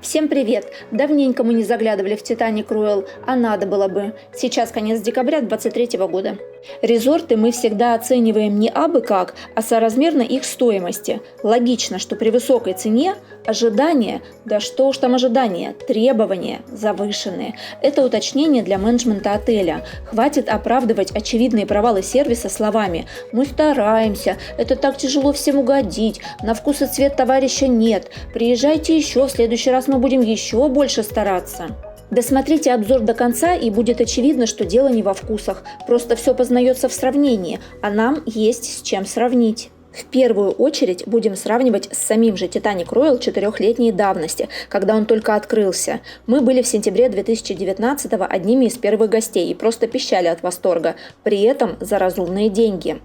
Всем привет! Давненько мы не заглядывали в Titanic Royal, а надо было бы. Сейчас конец декабря 2023 года. Резорты мы всегда оцениваем не абы как, а соразмерно их стоимости. Логично, что при высокой цене ожидания, да что уж там ожидания, требования завышенные. Это уточнение для менеджмента отеля. Хватит оправдывать очевидные провалы сервиса словами «Мы стараемся, это так тяжело всем угодить, на вкус и цвет товарища нет, приезжайте еще, в следующий раз мы будем еще больше стараться». Досмотрите обзор до конца, и будет очевидно, что дело не во вкусах. Просто все познается в сравнении, а нам есть с чем сравнить. В первую очередь будем сравнивать с самим же Titanic Royal 4-летней давности, когда он только открылся. Мы были в сентябре 2019-го одними из первых гостей и просто пищали от восторга, при этом за разумные деньги.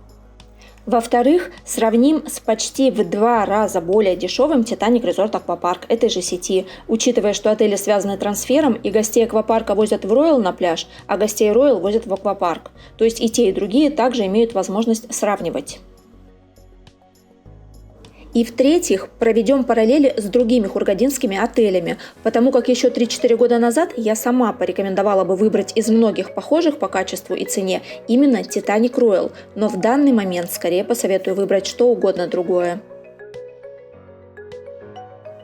Во-вторых, сравним с почти в 2 раза более дешевым Titanic Resort Аквапарк этой же сети, учитывая, что отели связаны трансфером и гостей аквапарка возят в Royal на пляж, а гостей Royal возят в аквапарк. То есть и те, и другие также имеют возможность сравнивать. И в-третьих, проведем параллели с другими хургадинскими отелями, потому как еще 3-4 года назад я сама порекомендовала бы выбрать из многих похожих по качеству и цене именно Titanic Royal, но в данный момент скорее посоветую выбрать что угодно другое.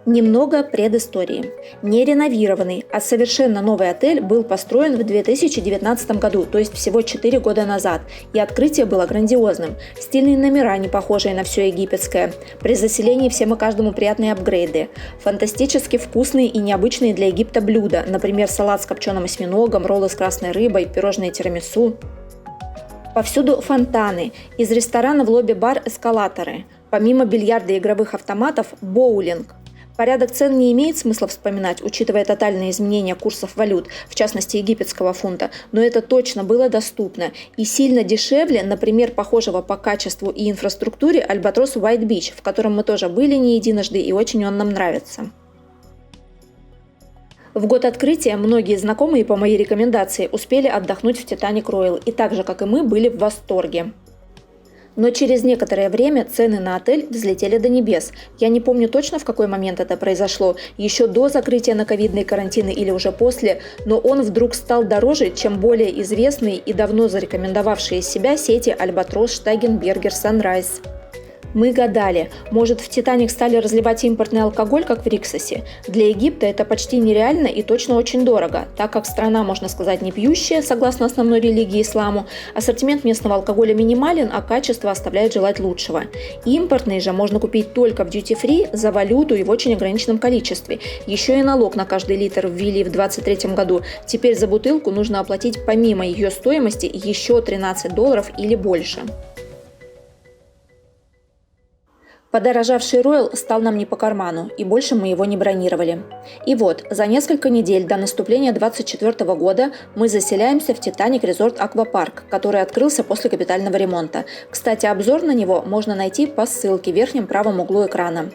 Немного предыстории. Не реновированный, а совершенно новый отель был построен в 2019 году, то есть всего 4 года назад, и открытие было грандиозным. Стильные номера, не похожие на все египетское. При заселении всем и каждому приятные апгрейды. Фантастически вкусные и необычные для Египта блюда, например, салат с копченым осьминогом, роллы с красной рыбой, пирожные тирамису. Повсюду фонтаны, из ресторана в лобби-бар эскалаторы. Помимо бильярда и игровых автоматов – боулинг. Порядок цен не имеет смысла вспоминать, учитывая тотальные изменения курсов валют, в частности египетского фунта, но это точно было доступно и сильно дешевле, например, похожего по качеству и инфраструктуре Альбатрос White Beach, в котором мы тоже были не единожды и очень он нам нравится. В год открытия многие знакомые по моей рекомендации успели отдохнуть в Titanic Royal и так же, как и мы, были в восторге. Но через некоторое время цены на отель взлетели до небес. Я не помню точно, в какой момент это произошло, еще до закрытия на ковидные карантины или уже после, но он вдруг стал дороже, чем более известные и давно зарекомендовавшие себя сети Альбатрос, Штайгенбергер, Санрайз. Мы гадали, может в «Титаник» стали разливать импортный алкоголь, как в Риксосе? Для Египта это почти нереально и точно очень дорого, так как страна, можно сказать, не пьющая, согласно основной религии исламу, ассортимент местного алкоголя минимален, а качество оставляет желать лучшего. Импортный же можно купить только в дьюти-фри за валюту и в очень ограниченном количестве. Еще и налог на каждый литр ввели в 2023 году. Теперь за бутылку нужно оплатить помимо ее стоимости еще $13 или больше. Подорожавший Royal стал нам не по карману, и больше мы его не бронировали. И вот, за несколько недель до наступления 2024 года мы заселяемся в Titanic Resort Аквапарк, который открылся после капитального ремонта. Кстати, обзор на него можно найти по ссылке в верхнем правом углу экрана.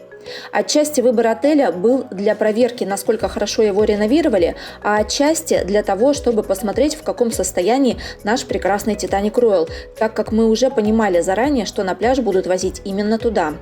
Отчасти выбор отеля был для проверки, насколько хорошо его реновировали, а отчасти для того, чтобы посмотреть, в каком состоянии наш прекрасный Titanic Royal, так как мы уже понимали заранее, что на пляж будут возить именно туда.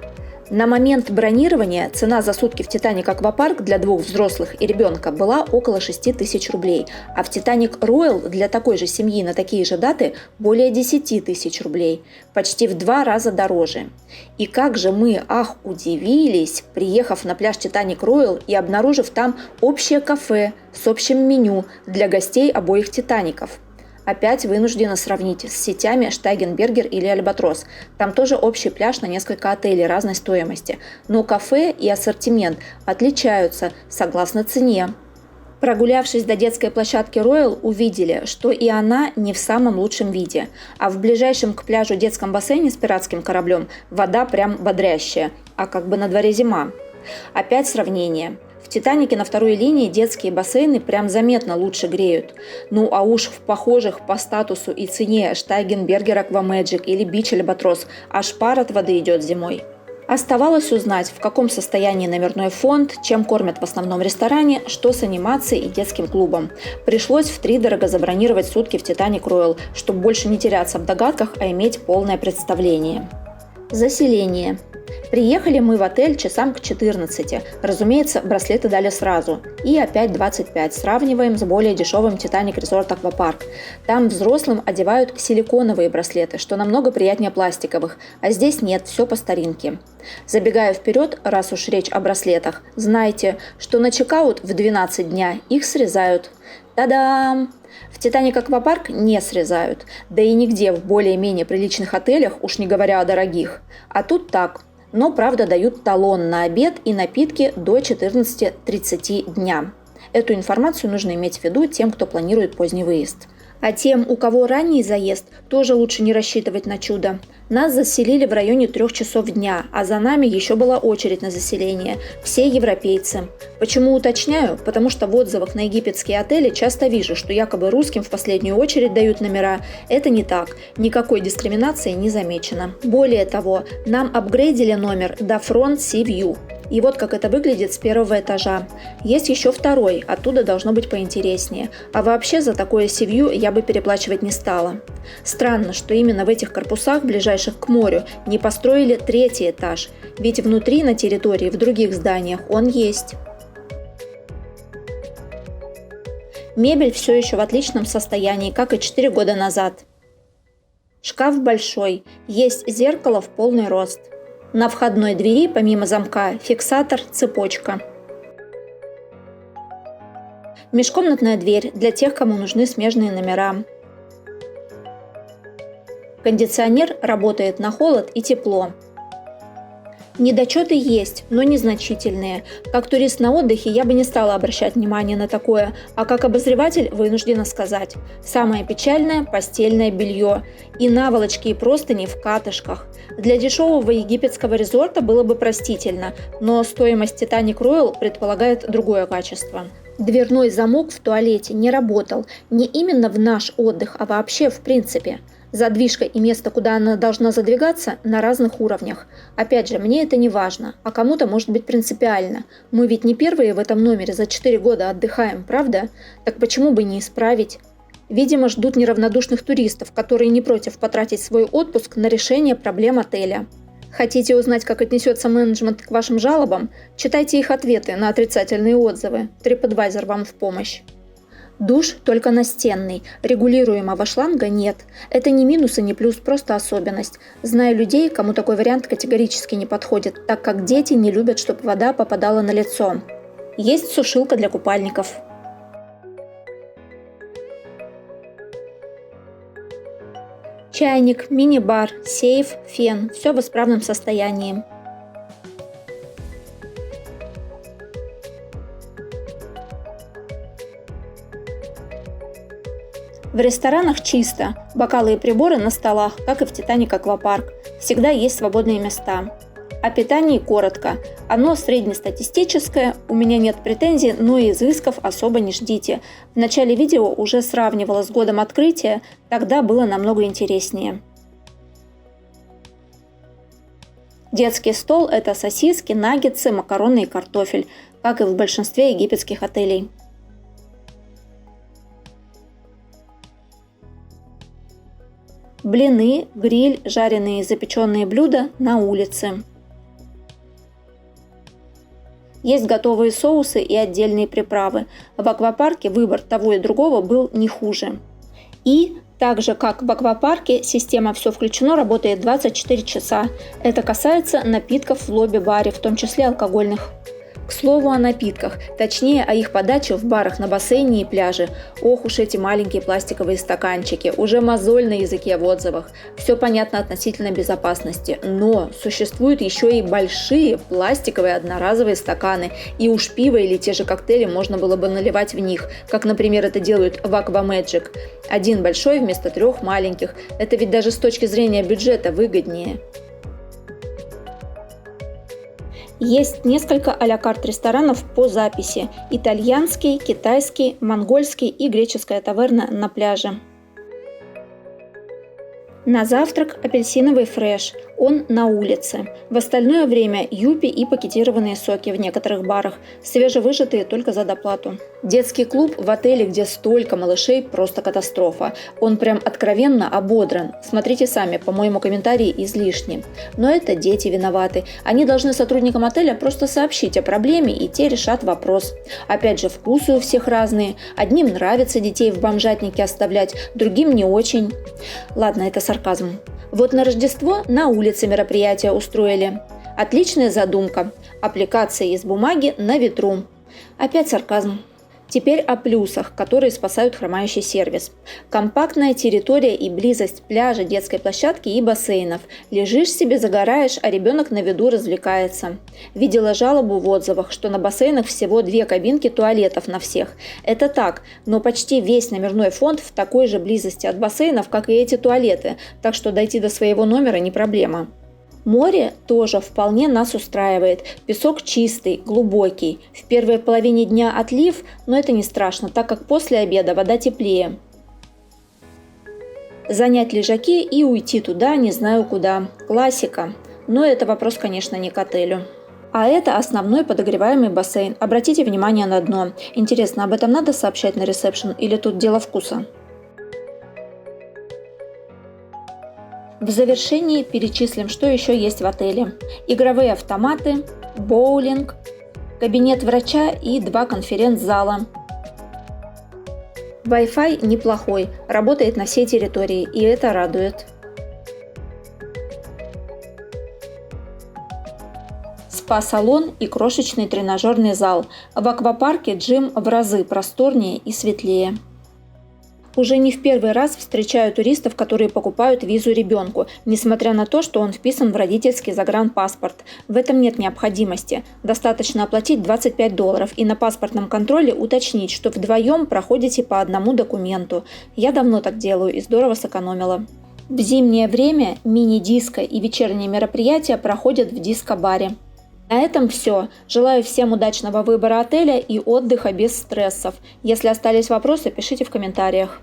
На момент бронирования цена за сутки в Titanic Аквапарк для 2 взрослых и ребенка была около 6 тысяч рублей, а в Titanic Royal для такой же семьи на такие же даты более 10 тысяч рублей, почти в 2 раза дороже. И как же мы, удивились, приехав на пляж Titanic Royal и обнаружив там общее кафе с общим меню для гостей обоих Титаников. Опять вынуждена сравнить с сетями Штайгенбергер или Альбатрос. Там тоже общий пляж на несколько отелей разной стоимости. Но кафе и ассортимент отличаются согласно цене. Прогулявшись до детской площадки Royal, увидели, что и она не в самом лучшем виде. А в ближайшем к пляжу детском бассейне с пиратским кораблем вода прям бодрящая, а как бы на дворе зима. Опять сравнение. В «Титанике» на второй линии детские бассейны прям заметно лучше греют. Ну а уж в похожих по статусу и цене Штайгенбергер Аквамэджик или Бич Альбатрос аж пар от воды идет зимой. Оставалось узнать, в каком состоянии номерной фонд, чем кормят в основном ресторане, что с анимацией и детским клубом. Пришлось втридорого забронировать сутки в Titanic Royal, чтобы больше не теряться в догадках, а иметь полное представление. Заселение. Приехали мы в отель часам к 14. Разумеется, браслеты дали сразу. И опять 25. Сравниваем с более дешевым Titanic Resort Аквапарк. Там взрослым одевают силиконовые браслеты, что намного приятнее пластиковых. А здесь нет, все по старинке. Забегая вперед, раз уж речь о браслетах, знайте, что на чекаут в 12 дня их срезают. Та-дам! В Titanic Аквапарк не срезают. Да и нигде в более-менее приличных отелях, уж не говоря о дорогих. А тут так. Но, правда, дают талон на обед и напитки до 14:30 дня. Эту информацию нужно иметь в виду тем, кто планирует поздний выезд. А тем, у кого ранний заезд, тоже лучше не рассчитывать на чудо. Нас заселили в районе 3 часов дня, а за нами еще была очередь на заселение. Все европейцы. Почему уточняю? Потому что в отзывах на египетские отели часто вижу, что якобы русским в последнюю очередь дают номера. Это не так. Никакой дискриминации не замечено. Более того, нам апгрейдили номер до Front Sea View. И вот как это выглядит с первого этажа. Есть еще второй, оттуда должно быть поинтереснее. А вообще за такое сивью я бы переплачивать не стала. Странно, что именно в этих корпусах, ближайших к морю, не построили третий этаж. Ведь внутри, на территории, в других зданиях он есть. Мебель все еще в отличном состоянии, как и 4 года назад. Шкаф большой, есть зеркало в полный рост. На входной двери, помимо замка, фиксатор, цепочка. Межкомнатная дверь для тех, кому нужны смежные номера. Кондиционер работает на холод и тепло. Недочеты есть, но незначительные. Как турист на отдыхе я бы не стала обращать внимание на такое, а как обозреватель вынуждена сказать. Самое печальное – постельное белье. И наволочки и простыни в катышках. Для дешевого египетского резорта было бы простительно, но стоимость Titanic Royal предполагает другое качество. Дверной замок в туалете не работал, не именно в наш отдых, а вообще в принципе. Задвижка и место, куда она должна задвигаться, на разных уровнях. Опять же, мне это не важно, а кому-то может быть принципиально. Мы ведь не первые в этом номере за 4 года отдыхаем, правда? Так почему бы не исправить? Видимо, ждут неравнодушных туристов, которые не против потратить свой отпуск на решение проблем отеля. Хотите узнать, как отнесется менеджмент к вашим жалобам? Читайте их ответы на отрицательные отзывы. TripAdvisor вам в помощь. Душ только настенный, регулируемого шланга нет. Это не минус и не плюс, просто особенность. Знаю людей, кому такой вариант категорически не подходит, так как дети не любят, чтобы вода попадала на лицо. Есть сушилка для купальников. Чайник, мини-бар, сейф, фен – все в исправном состоянии. В ресторанах чисто, бокалы и приборы на столах, как и в Titanic Аквапарк. Всегда есть свободные места. О питании коротко. Оно среднестатистическое, у меня нет претензий, но и изысков особо не ждите. В начале видео уже сравнивала с годом открытия, тогда было намного интереснее. Детский стол – это сосиски, наггетсы, макароны и картофель, как и в большинстве египетских отелей. Блины, гриль, жареные и запеченные блюда на улице. Есть готовые соусы и отдельные приправы. В аквапарке выбор того и другого был не хуже. И, так же как в аквапарке, система «Все включено» работает 24 часа. Это касается напитков в лобби-баре, в том числе алкогольных. К слову о напитках, точнее о их подаче в барах на бассейне и пляже. Ох уж эти маленькие пластиковые стаканчики, уже мозоль на языке в отзывах. Все понятно относительно безопасности, но существуют еще и большие пластиковые одноразовые стаканы, и уж пиво или те же коктейли можно было бы наливать в них, как, например, это делают в Aqua Magic. Один большой вместо 3 маленьких. Это ведь даже с точки зрения бюджета выгоднее. Есть несколько а-ля карт ресторанов по записи – итальянский, китайский, монгольский и греческая таверна на пляже. На завтрак апельсиновый фреш, он на улице. В остальное время юпи и пакетированные соки в некоторых барах, свежевыжатые только за доплату. Детский клуб в отеле, где столько малышей, просто катастрофа. Он прям откровенно ободран. Смотрите сами, по-моему, комментарии излишни. Но это дети виноваты. Они должны сотрудникам отеля просто сообщить о проблеме, и те решат вопрос. Опять же, вкусы у всех разные. Одним нравится детей в бомжатнике оставлять, другим не очень. Ладно, это сарказм. Вот на Рождество на улице мероприятие устроили. Отличная задумка. Аппликации из бумаги на ветру. Опять сарказм. Теперь о плюсах, которые спасают хромающий сервис. Компактная территория и близость пляжа, детской площадки и бассейнов. Лежишь себе, загораешь, а ребенок на виду развлекается. Видела жалобу в отзывах, что на бассейнах всего 2 кабинки туалетов на всех. Это так, но почти весь номерной фонд в такой же близости от бассейнов, как и эти туалеты, так что дойти до своего номера не проблема. Море тоже вполне нас устраивает. Песок чистый, глубокий. В первой половине дня отлив, но это не страшно, так как после обеда вода теплее. Занять лежаки и уйти туда не знаю куда. Классика. Но это вопрос, конечно, не к отелю. А это основной подогреваемый бассейн. Обратите внимание на дно. Интересно, об этом надо сообщать на ресепшн или тут дело вкуса? В завершении перечислим, что еще есть в отеле. Игровые автоматы, боулинг, кабинет врача и 2 конференц-зала. Wi-Fi неплохой, работает на всей территории, и это радует. Спа-салон и крошечный тренажерный зал. В аквапарке джим в разы просторнее и светлее. Уже не в первый раз встречаю туристов, которые покупают визу ребенку, несмотря на то, что он вписан в родительский загранпаспорт. В этом нет необходимости. Достаточно оплатить $25 и на паспортном контроле уточнить, что вдвоем проходите по одному документу. Я давно так делаю и здорово сэкономила. В зимнее время мини-диско и вечерние мероприятия проходят в диско-баре. На этом все. Желаю всем удачного выбора отеля и отдыха без стрессов. Если остались вопросы, пишите в комментариях.